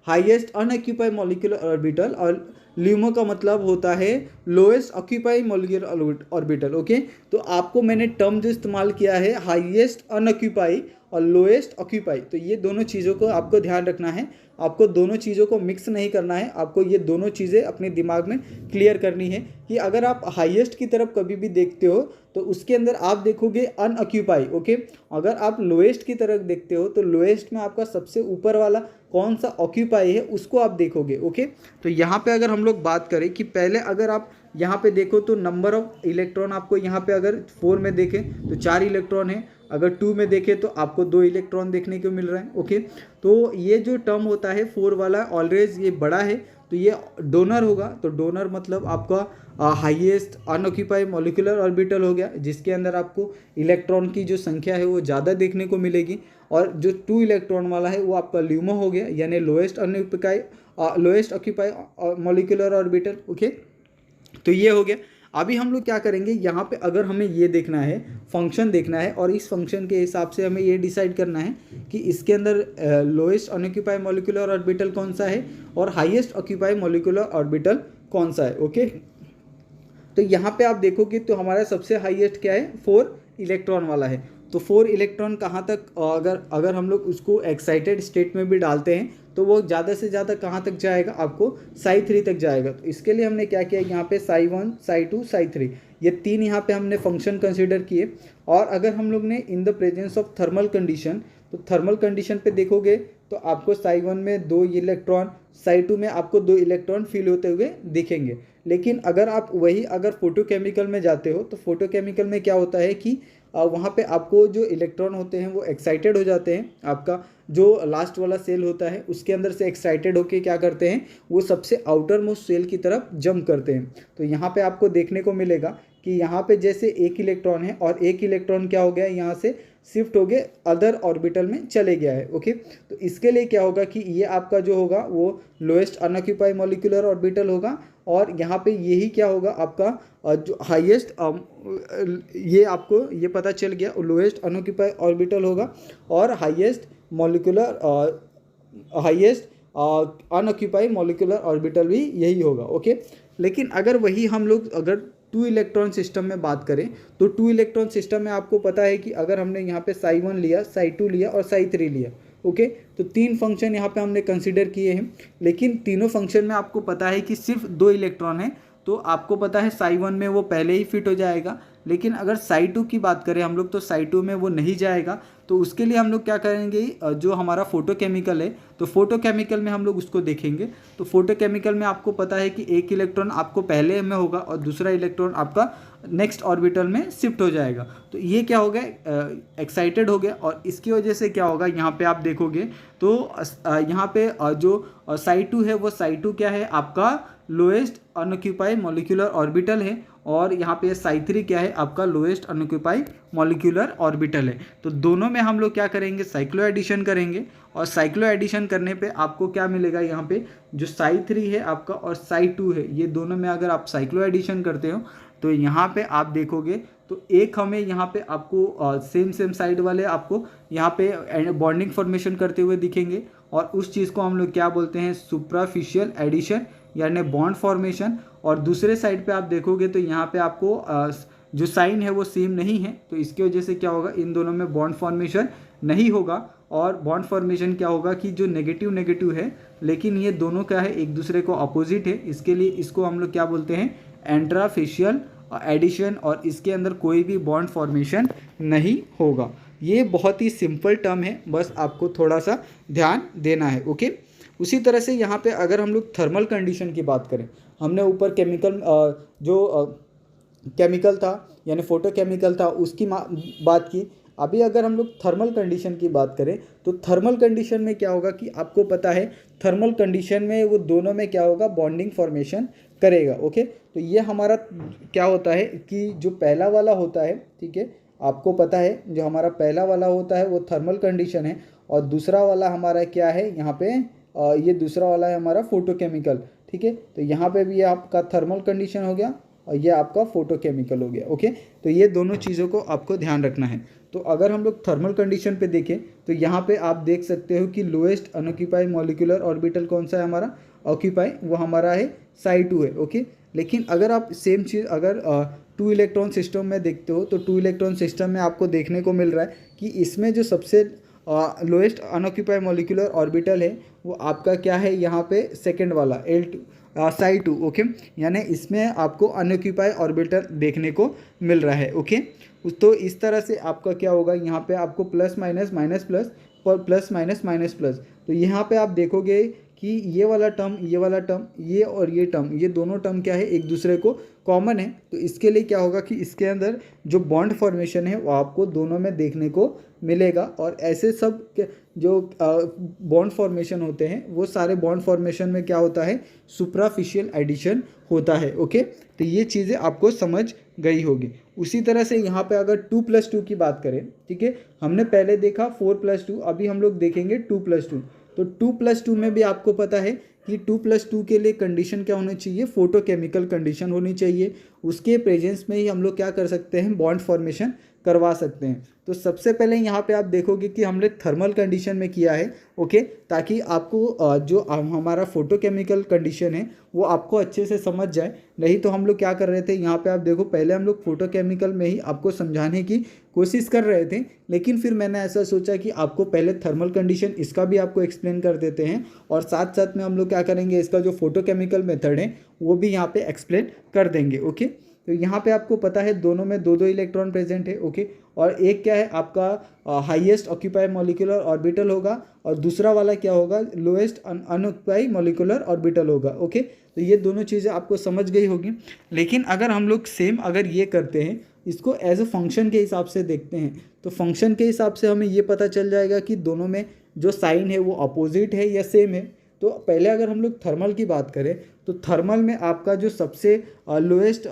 हाईएस्ट अनऑक्यूपाई मॉलिक्यूलर ऑर्बिटल, और ल्यूमो का मतलब होता है lowest occupy molecular orbital. Okay, तो आपको मैंने टर्म जो इस्तेमाल किया है हाईएस्ट अनऑक्यूपाई और लोएस्ट ऑक्यूपाई, तो ये दोनों चीज़ों को आपको ध्यान रखना है। आपको दोनों चीज़ों को मिक्स नहीं करना है, आपको ये दोनों चीज़ें अपने दिमाग में क्लियर करनी है कि अगर आप हाईएस्ट की तरफ कभी भी देखते हो तो उसके अंदर आप देखोगे अनऑक्यूपाई। ओके, अगर आप लोएस्ट की तरफ देखते हो तो लोएस्ट में आपका सबसे ऊपर वाला कौन सा ऑक्यूपाई है उसको आप देखोगे। ओके, तो यहाँ पे अगर हम लोग बात करें कि पहले अगर आप यहाँ पे देखो तो नंबर ऑफ इलेक्ट्रॉन आपको यहाँ पे अगर 4 में देखें तो 4 इलेक्ट्रॉन है, अगर 2 में देखें तो आपको 2 इलेक्ट्रॉन देखने को मिल रहा है। ओके, तो ये जो टर्म होता है 4 वाला ऑलवेज ये बड़ा है, तो ये डोनर होगा। तो डोनर मतलब आपका हाईएस्ट अनऑक्यूपाई मॉलिक्यूलर ऑर्बिटल हो गया, जिसके अंदर आपको इलेक्ट्रॉन की जो संख्या है वो ज़्यादा देखने को मिलेगी। और जो 2 इलेक्ट्रॉन वाला है वो आपका ल्यूमो हो गया, यानी lowest occupy molecular orbital. Okay, तो ये हो गया। अभी हम लोग क्या करेंगे, यहाँ पे अगर हमें ये देखना है, फंक्शन देखना है, और इस फंक्शन के हिसाब से हमें ये डिसाइड करना है कि इसके अंदर लोएस्ट अनऑक्यूपाई मॉलिक्यूलर ऑर्बिटल कौन सा है और हाईएस्ट ऑक्यूपाई मॉलिक्यूलर ऑर्बिटल कौन सा है। ओके, तो यहाँ पे आप देखोगे तो हमारा सबसे हाईएस्ट क्या है 4 इलेक्ट्रॉन वाला है। तो 4 इलेक्ट्रॉन कहाँ तक अगर हम लोग उसको एक्साइटेड स्टेट में भी डालते हैं तो वो ज़्यादा से ज़्यादा कहाँ तक जाएगा, आपको psi 3 तक जाएगा। तो इसके लिए हमने क्या किया, यहाँ पे psi 1 psi 2 psi 3 ये 3 यहाँ पे हमने फंक्शन कंसिडर किए। और अगर हम लोग ने in the presence of thermal condition, तो थर्मल कंडीशन पे देखोगे तो आपको psi 1 में 2 इलेक्ट्रॉन, psi 2 में आपको 2 इलेक्ट्रॉन फील होते हुए दिखेंगे। लेकिन अगर आप वही अगर फोटोकेमिकल में जाते हो तो फोटोकेमिकल में क्या होता है कि वहाँ पे आपको जो इलेक्ट्रॉन होते हैं वो एक्साइटेड हो जाते हैं। आपका जो लास्ट वाला सेल होता है उसके अंदर से एक्साइटेड होके क्या करते हैं, वो सबसे आउटर मोस्ट सेल की तरफ जंप करते हैं। तो यहाँ पे आपको देखने को मिलेगा कि यहाँ पे जैसे एक इलेक्ट्रॉन है और एक इलेक्ट्रॉन क्या हो गया, यहाँ से शिफ्ट हो गए अदर ऑर्बिटल में चले गया है। ओके, तो इसके लिए क्या होगा कि ये आपका जो होगा वो लोएस्ट अनऑक्यूपाइड मॉलिक्यूलर ऑर्बिटल होगा। और यहाँ पे यही क्या होगा आपका जो हाईएस्ट, ये आपको ये पता चल गया लोएस्ट अनऑक्यूपाइड ऑर्बिटल होगा और highest molecular highest unoccupied molecular orbital भी यही होगा। ओके, लेकिन अगर वही हम लोग अगर 2 इलेक्ट्रॉन सिस्टम में बात करें तो 2 इलेक्ट्रॉन सिस्टम में आपको पता है कि अगर हमने यहाँ पे psi 1 लिया, psi 2 लिया और psi 3 लिया, ओके, तो 3 फंक्शन यहाँ पे हमने कंसिडर किए हैं। लेकिन तीनों फंक्शन में आपको पता है कि सिर्फ 2 इलेक्ट्रॉन है, तो आपको पता है psi 1 में वो पहले ही फिट हो जाएगा। लेकिन अगर psi 2 की बात करें हम लोग तो psi 2 में वो नहीं जाएगा। तो उसके लिए हम लोग क्या करेंगे, जो हमारा फोटोकेमिकल है तो फोटोकेमिकल में हम लोग उसको देखेंगे। तो फोटोकेमिकल में आपको पता है कि एक इलेक्ट्रॉन आपको पहले में होगा और दूसरा इलेक्ट्रॉन आपका नेक्स्ट ऑर्बिटल में शिफ्ट हो जाएगा। तो ये क्या हो गया, एक्साइटेड हो गया। और इसकी वजह से क्या होगा, यहाँ पे आप देखोगे तो यहाँ पे जो psi 2 है वो psi 2 क्या है, आपका लोएस्ट अनऑक्यूपाइड मॉलिक्यूलर ऑर्बिटल है। और यहाँ पे psi 3 क्या है, आपका लोएस्ट अनऑक्यूपाइड मॉलिक्यूलर ऑर्बिटल है। तो दोनों में हम लोग क्या करेंगे, साइक्लो एडिशन करेंगे। और साइक्लो एडिशन करने पे आपको क्या मिलेगा, यहाँ पे जो psi 3 है आपका और psi 2 है, ये दोनों में अगर आप साइक्लो एडिशन करते हो तो यहाँ पे आप देखोगे तो एक हमें यहाँ पे आपको सेम साइड वाले आपको यहाँ पे बॉन्डिंग फॉर्मेशन करते हुए दिखेंगे। और उस चीज़ को हम लोग क्या बोलते हैं, सुपरफिशियल एडिशन यानी बॉन्ड फॉर्मेशन। और दूसरे साइड पे आप देखोगे तो यहाँ पे आपको जो साइन है वो सेम नहीं है, तो इसकी वजह से क्या होगा, इन दोनों में बॉन्ड फॉर्मेशन नहीं होगा। और बॉन्ड फॉर्मेशन क्या होगा कि जो नेगेटिव नेगेटिव है, लेकिन ये दोनों क्या है, एक दूसरे को अपोजिट है। इसके लिए इसको हम लोग क्या बोलते हैं, इंट्राफेशियल एडिशन। और इसके अंदर कोई भी बॉन्ड फॉर्मेशन नहीं होगा। ये बहुत ही सिंपल टर्म है, बस आपको थोड़ा सा ध्यान देना है। ओके, उसी तरह से यहाँ पे अगर हम लोग थर्मल कंडीशन की बात करें, हमने ऊपर केमिकल केमिकल था यानी फोटोकेमिकल था उसकी बात की। अभी अगर हम लोग थर्मल कंडीशन की बात करें तो थर्मल कंडीशन में क्या होगा कि आपको पता है थर्मल कंडीशन में वो दोनों में क्या होगा, बॉन्डिंग फॉर्मेशन करेगा। ओके, तो ये हमारा क्या होता है कि जो पहला वाला होता है, ठीक है, आपको पता है जो हमारा पहला वाला होता है वो थर्मल कंडीशन है। और दूसरा वाला हमारा क्या है, यहाँ पे ये दूसरा वाला है हमारा फोटोकेमिकल। ठीक है, तो यहाँ पे भी आपका थर्मल कंडीशन हो गया और ये आपका फोटोकेमिकल हो गया। ओके, तो ये दोनों चीज़ों को आपको ध्यान रखना है। तो अगर हम लोग थर्मल कंडीशन पे देखें तो यहाँ पे आप देख सकते हो कि लोएस्ट अनऑक्यूपाइड मॉलिक्यूलर ऑर्बिटल कौन सा है हमारा, ऑक्यूपाई, वो हमारा है psi 2 है। ओके, लेकिन अगर आप सेम चीज़ अगर 2 इलेक्ट्रॉन सिस्टम में देखते हो तो 2 इलेक्ट्रॉन सिस्टम में आपको देखने को मिल रहा है कि इसमें जो सबसे लोएस्ट अनऑक्यूपाइड मॉलिक्यूलर ऑर्बिटल है वो आपका क्या है, यहाँ पे सेकेंड वाला psi 2। ओके, यानी इसमें आपको अनऑक्यूपाइड ऑर्बिटल देखने को मिल रहा है। ओके, तो इस तरह से आपका क्या होगा, यहाँ पे आपको प्लस माइनस माइनस प्लस और प्लस माइनस माइनस प्लस। तो यहाँ पे आप देखोगे कि ये वाला टर्म, ये वाला टर्म, ये और ये टर्म, ये दोनों टर्म क्या है, एक दूसरे को कॉमन है। तो इसके लिए क्या होगा कि इसके अंदर जो बॉन्ड फॉर्मेशन है वो आपको दोनों में देखने को मिलेगा। और ऐसे सब जो बॉन्ड फॉर्मेशन होते हैं वो सारे बॉन्ड फॉर्मेशन में क्या होता है, सुपरफिशियल एडिशन होता है। ओके, तो ये चीज़ें आपको समझ गई होगी। उसी तरह से यहाँ पे अगर 2+2 की बात करें, ठीक है, हमने पहले देखा 4+2, अभी हम लोग देखेंगे 2+2। तो 2+2 में भी आपको पता है कि 2+2 के लिए कंडीशन क्या होनी चाहिए, फोटोकेमिकल कंडीशन होनी चाहिए। उसके प्रेजेंस में ही हम लोग क्या कर सकते हैं, बॉन्ड फॉर्मेशन करवा सकते हैं। तो सबसे पहले यहाँ पे आप देखोगे कि हमने थर्मल कंडीशन में किया है, ओके, ताकि आपको जो हमारा फोटोकेमिकल कंडीशन है वो आपको अच्छे से समझ जाए। नहीं तो हम लोग क्या कर रहे थे, यहाँ पे आप देखो पहले हम लोग फोटोकेमिकल में ही आपको समझाने की कोशिश कर रहे थे, लेकिन फिर मैंने ऐसा सोचा कि आपको पहले थर्मल कंडीशन इसका भी आपको एक्सप्लेन कर देते हैं, और साथ साथ में हम लोग क्या करेंगे, इसका जो फोटोकेमिकल मेथड है वो भी यहाँ पे एक्सप्लेन कर देंगे, ओके। तो यहाँ पे आपको पता है दोनों में दो दो इलेक्ट्रॉन प्रेजेंट है, ओके, और एक क्या है आपका हाईएस्ट ऑक्यूपाई मॉलिक्यूलर ऑर्बिटल होगा, और दूसरा वाला क्या होगा, लोएस्ट अनऑक्यूपाई मॉलिक्यूलर ऑर्बिटल होगा, ओके। तो ये दोनों चीज़ें आपको समझ गई होगी। लेकिन अगर हम लोग सेम अगर ये करते हैं, इसको एज अ फंक्शन के हिसाब से देखते हैं, तो फंक्शन के हिसाब से हमें ये पता चल जाएगा कि दोनों में जो साइन है वो अपोजिट है या सेम है। तो पहले अगर हम लोग थर्मल की बात करें, तो थर्मल में आपका जो सबसे लोएस्ट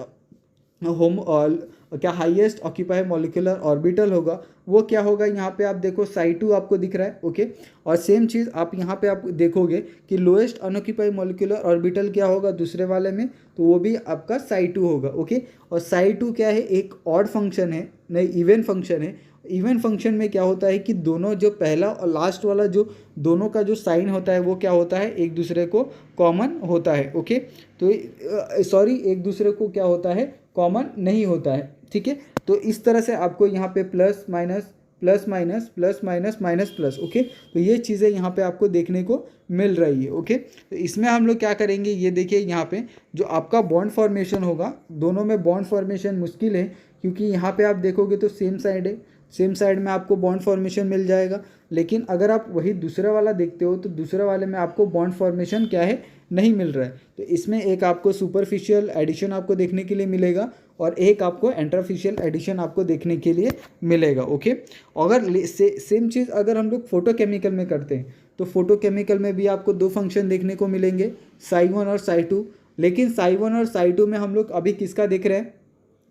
क्या हाईएस्ट ऑक्यूपाई मॉलिक्यूलर ऑर्बिटल होगा वो क्या होगा, यहाँ पे आप देखो Psi2 आपको दिख रहा है, ओके। और सेम चीज़ आप यहाँ पे आप देखोगे कि लोएस्ट अनऑक्यूपाई मॉलिक्यूलर ऑर्बिटल क्या होगा दूसरे वाले में, तो वो भी आपका Psi2 होगा, ओके। और Psi2 क्या है, एक ऑड फंक्शन है, नहीं इवन फंक्शन है। इवन फंक्शन में क्या होता है कि दोनों जो पहला और लास्ट वाला जो दोनों का जो साइन होता है वो क्या होता है, एक दूसरे को कॉमन होता है, ओके। तो सॉरी, एक दूसरे को क्या होता है, कॉमन नहीं होता है, ठीक है। तो इस तरह से आपको यहाँ पे plus minus plus minus plus minus minus plus, okay. तो ये चीज़ें यहाँ पे आपको देखने को मिल रही है, ओके। तो इसमें हम लोग क्या करेंगे, ये देखिए यहाँ पे जो आपका बॉन्ड फॉर्मेशन होगा, दोनों में बॉन्ड फॉर्मेशन मुश्किल है, क्योंकि यहाँ पे आप देखोगे तो सेम साइड है, सेम साइड में आपको बॉन्ड फॉर्मेशन मिल जाएगा। लेकिन अगर आप वही दूसरा वाला देखते हो तो दूसरे वाले में आपको बॉन्ड फॉर्मेशन क्या है, नहीं मिल रहा है। तो इसमें एक आपको सुपरफिशियल एडिशन आपको देखने के लिए मिलेगा, और एक आपको इंटरफिशियल एडिशन आपको देखने के लिए मिलेगा, ओके। अगर सेम चीज़ अगर हम लोग फोटोकेमिकल में करते हैं, तो फोटोकेमिकल में भी आपको दो फंक्शन देखने को मिलेंगे, Psi1 और Psi2। लेकिन Psi1 और Psi2 में हम लोग अभी किसका देख रहे हैं,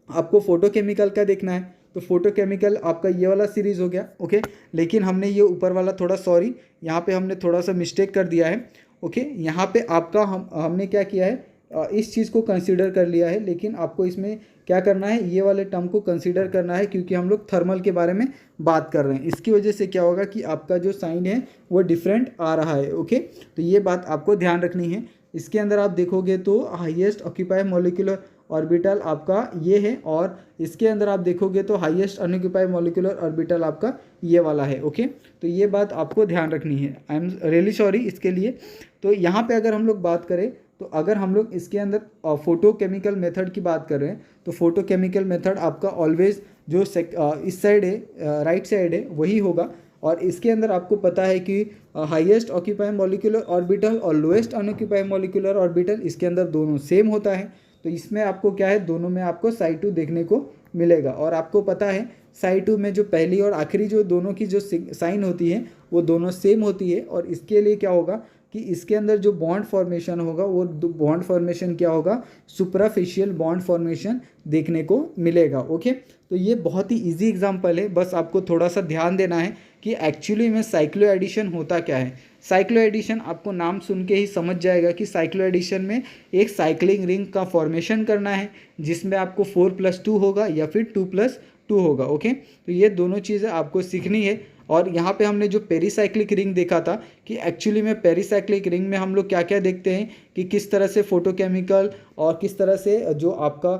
आपको फोटोकेमिकल का देखना है। तो फोटोकेमिकल आपका ये वाला सीरीज़ हो गया, ओके। लेकिन हमने ये ऊपर वाला थोड़ा, सॉरी, यहाँ पे हमने थोड़ा सा मिस्टेक कर दिया है, ओके। यहाँ पे आपका हमने क्या किया है, इस चीज़ को कंसीडर कर लिया है, लेकिन आपको इसमें क्या करना है, ये वाले टर्म को कंसीडर करना है, क्योंकि हम लोग थर्मल के बारे में बात कर रहे हैं। इसकी वजह से क्या होगा कि आपका जो साइन है वो डिफरेंट आ रहा है, ओके। तो ये बात आपको ध्यान रखनी है। इसके अंदर आप देखोगे तो हाईएस्ट ऑक्यूपाई मॉलिक्यूलर ऑर्बिटल आपका ये है, और इसके अंदर आप देखोगे तो हाईएस्ट अनऑक्यूपाई मॉलिक्यूलर ऑर्बिटल आपका ये वाला है, ओके। तो ये बात आपको ध्यान रखनी है। आई एम रियली सॉरी इसके लिए। तो यहाँ पे अगर हम लोग बात करें, तो अगर हम लोग इसके अंदर फोटोकेमिकल मेथड की बात कर रहे हैं, तो फोटोकेमिकल मेथड आपका ऑलवेज जो इस साइड है, राइट साइड है, वही होगा। और इसके अंदर आपको पता है कि हाईएस्ट ऑक्यूपाई मॉलिक्यूलर ऑर्बिटल और लोएस्ट अनऑक्यूपाई मॉलिक्यूलर ऑर्बिटल, इसके अंदर दोनों सेम होता है। तो इसमें आपको क्या है, दोनों में आपको Psi2 देखने को मिलेगा। और आपको पता है Psi2 में जो पहली और आखिरी जो दोनों की जो साइन होती है वो दोनों सेम होती है। और इसके लिए क्या होगा कि इसके अंदर जो बॉन्ड फॉर्मेशन होगा वो बॉन्ड फॉर्मेशन क्या होगा, सुपरफिशियल बॉन्ड फॉर्मेशन देखने को मिलेगा, ओके। तो ये बहुत ही इजी एग्जांपल है, बस आपको थोड़ा सा ध्यान देना है कि एक्चुअली में साइक्लो एडिशन होता क्या है। साइक्लो एडिशन आपको नाम सुन के ही समझ जाएगा कि साइक्लो एडिशन में एक साइक्लिंग रिंग का फॉर्मेशन करना है, जिसमें आपको 4+2 होगा या फिर 2+2 होगा, ओके। तो ये दोनों चीज़ें आपको सीखनी है। और यहाँ पे हमने जो पेरीसाइक्लिक रिंग देखा था कि एक्चुअली में पेरीसाइक्लिक रिंग में हम लोग क्या क्या देखते हैं कि किस तरह से फोटोकेमिकल और किस तरह से जो आपका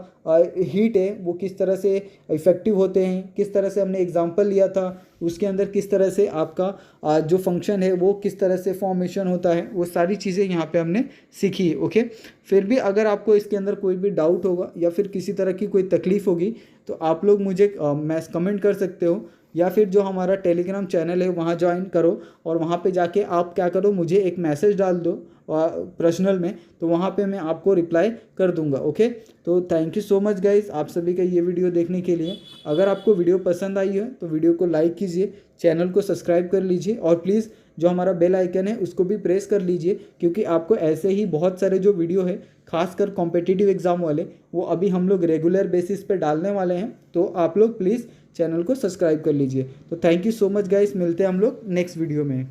हीट है वो किस तरह से इफ़ेक्टिव होते हैं, किस तरह से हमने एग्जांपल लिया था उसके अंदर किस तरह से आपका जो फंक्शन है वो किस तरह से फॉर्मेशन होता है, वो सारी चीज़ें यहाँ पे हमने सीखी है, ओके। फिर भी अगर आपको इसके अंदर कोई भी डाउट होगा या फिर किसी तरह की कोई तकलीफ़ होगी तो आप लोग मुझे कमेंट कर सकते हो, या फिर जो हमारा टेलीग्राम चैनल है वहाँ ज्वाइन करो और वहाँ पे जाके आप क्या करो, मुझे एक मैसेज डाल दो पर्सनल में, तो वहाँ पे मैं आपको रिप्लाई कर दूंगा, ओके। तो thank you so much guys आप सभी का ये वीडियो देखने के लिए। अगर आपको वीडियो पसंद आई है तो वीडियो को लाइक कीजिए, चैनल को सब्सक्राइब कर लीजिए, और प्लीज़ जो हमारा बेल आइकन है उसको भी प्रेस कर लीजिए, क्योंकि आपको ऐसे ही बहुत सारे जो वीडियो है खासकर कॉम्पिटिटिव एग्ज़ाम वाले वो अभी हम लोग रेगुलर बेसिस पे डालने वाले हैं। तो आप लोग प्लीज़ चैनल को सब्सक्राइब कर लीजिए। तो thank you so much guys, मिलते हैं हम लोग नेक्स्ट वीडियो में।